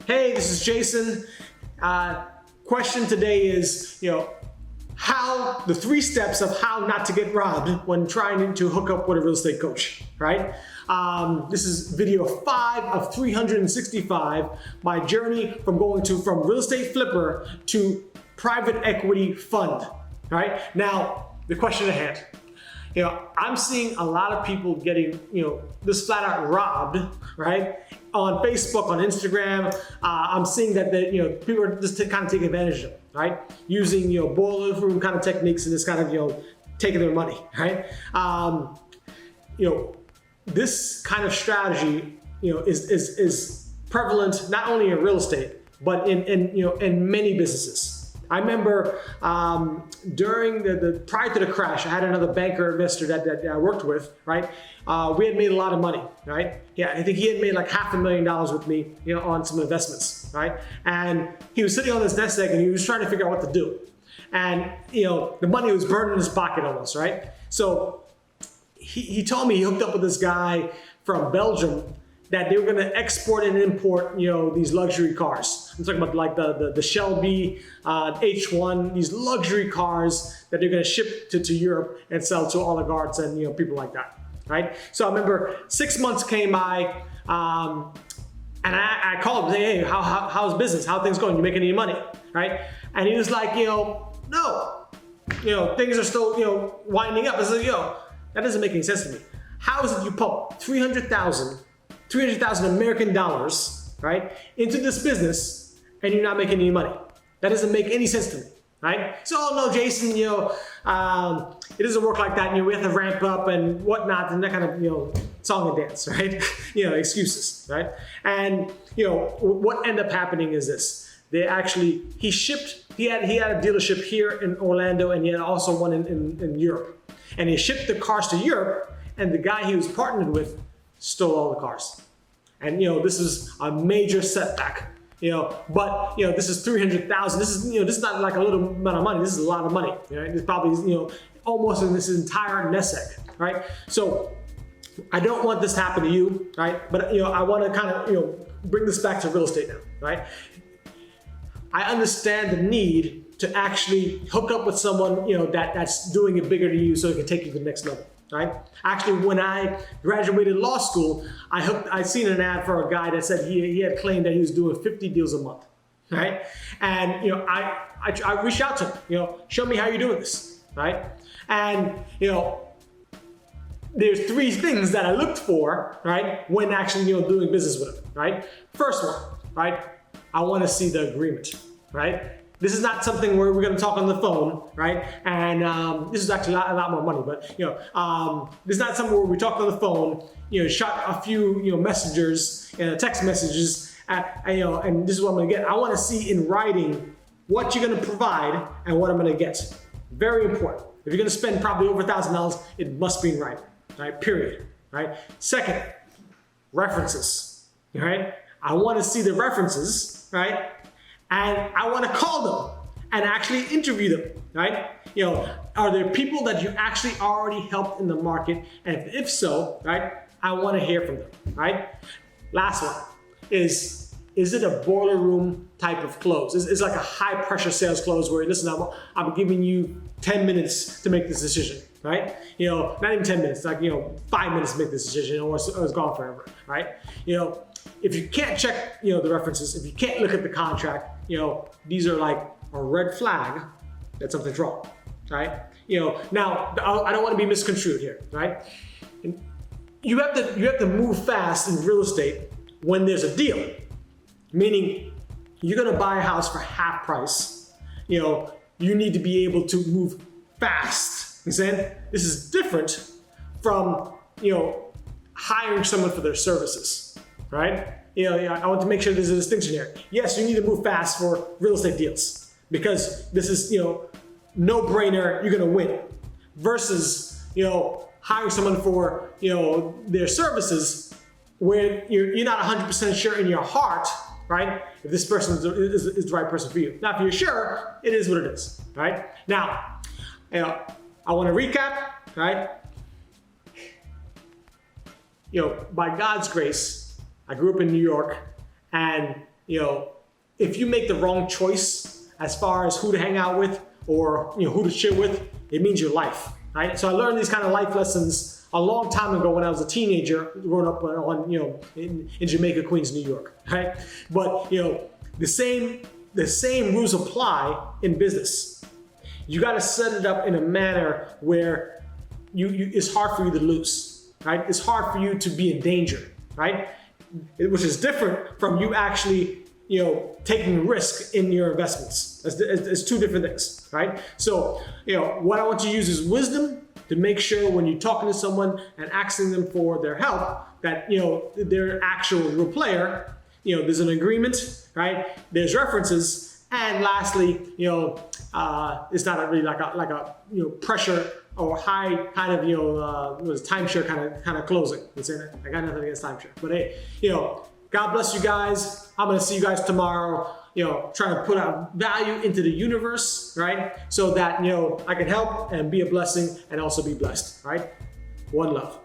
Hey, this is Jason. Question today is, how the 3 steps of how not to get robbed when trying to hook up with a real estate coach, right? This is video 5 of 365, my journey from going from real estate flipper to private equity fund, right? Now, the question at hand. I'm seeing a lot of people getting, this flat out robbed, right? On Facebook, on Instagram, I'm seeing that people are just kind of taking advantage of it, right? Using, boiler room kind of techniques and just kind of, taking their money, right? This kind of strategy, is prevalent not only in real estate, but in many businesses. I remember during prior to the crash, I had another banker investor that I worked with, right? We had made a lot of money, right? Yeah, I think he had made like $500,000 with me, on some investments, right? And he was sitting on this nest egg and he was trying to figure out what to do. And, the money was burning in his pocket almost, right? So he told me he hooked up with this guy from Belgium that they were going to export and import, these luxury cars. I'm talking about like the Shelby H1, these luxury cars that they're going to ship to Europe and sell to oligarchs and people like that, right? So I remember 6 months came by, and I called him, say, hey, how's business? How are things going? You making any money, right? And he was like, no, things are still winding up. I said, that doesn't make any sense to me. How is it you pump 300,000 American dollars, right, into this business and you're not making any money? That doesn't make any sense to me, right? So, oh no, Jason, it doesn't work like that. We have to ramp up and whatnot and that kind of, song and dance, right? Excuses, right? And, what ended up happening is this. He had a dealership here in Orlando and he had also one in Europe. And he shipped the cars to Europe and the guy he was partnered with stole all the cars. And this is a major setback. But this is 300,000. This is not like a little amount of money. This is a lot of money. It's probably almost in this entire nest egg, right? So I don't want this to happen to you, right? But I want to kind of bring this back to real estate now, right? I understand the need to actually hook up with someone that's doing it bigger than you, so it can take you to the next level. Right? Actually, when I graduated law school, I seen an ad for a guy that said he had claimed that he was doing 50 deals a month, right? And I reached out to him, show me how you're doing this, right? And there's 3 things that I looked for, right, when actually doing business with him, right? First one, right? I want to see the agreement, right? This is not something where we're going to talk on the phone, right? And this is actually a lot more money, but this is not something where we talk on the phone, shot a few messengers, text messages, and this is what I'm going to get. I want to see in writing what you're going to provide and what I'm going to get. Very important. If you're going to spend probably over $1,000, it must be in writing, right? Period, right? Second, references, right? I want to see the references, right? And I want to call them and actually interview them, right? Are there people that you actually already helped in the market? And if so, right, I want to hear from them, right? Last one is it a boiler room type of close? It's like a high pressure sales close where, listen, I'm giving you 10 minutes to make this decision, right? Not even 10 minutes, like, 5 minutes to make this decision or it's gone forever, right? If you can't check, the references, if you can't look at the contract, these are like a red flag that something's wrong, right? Now I don't want to be misconstrued here, right? You have to move fast in real estate when there's a deal, meaning you're going to buy a house for half price. You need to be able to move fast. You understand? This is different from hiring someone for their services, right? I want to make sure there's a distinction here. Yes, you need to move fast for real estate deals because this is, no brainer, you're going to win versus, hiring someone for, their services where you're not 100% sure in your heart, right? If this person is the right person for you. Now, if you're sure, it is what it is, right? Now, I want to recap, right? By God's grace, I grew up in New York, and if you make the wrong choice as far as who to hang out with or who to chill with, it means your life, right? So I learned these kind of life lessons a long time ago when I was a teenager, growing up in Jamaica, Queens, New York, right? But the same rules apply in business. You got to set it up in a manner where it's hard for you to lose, right? It's hard for you to be in danger, right? Which is different from you actually taking risk in your investments. It's two different things, right? So, what I want you to use is wisdom to make sure when you're talking to someone and asking them for their help that, they're actual real player, there's an agreement, right? There's references. And lastly, it's not really like a pressure or high kind of, timeshare kind of closing. I'm saying that. I got nothing against timeshare, but hey, God bless you guys. I'm going to see you guys tomorrow, trying to put out value into the universe, right? So that, I can help and be a blessing and also be blessed, right? One love.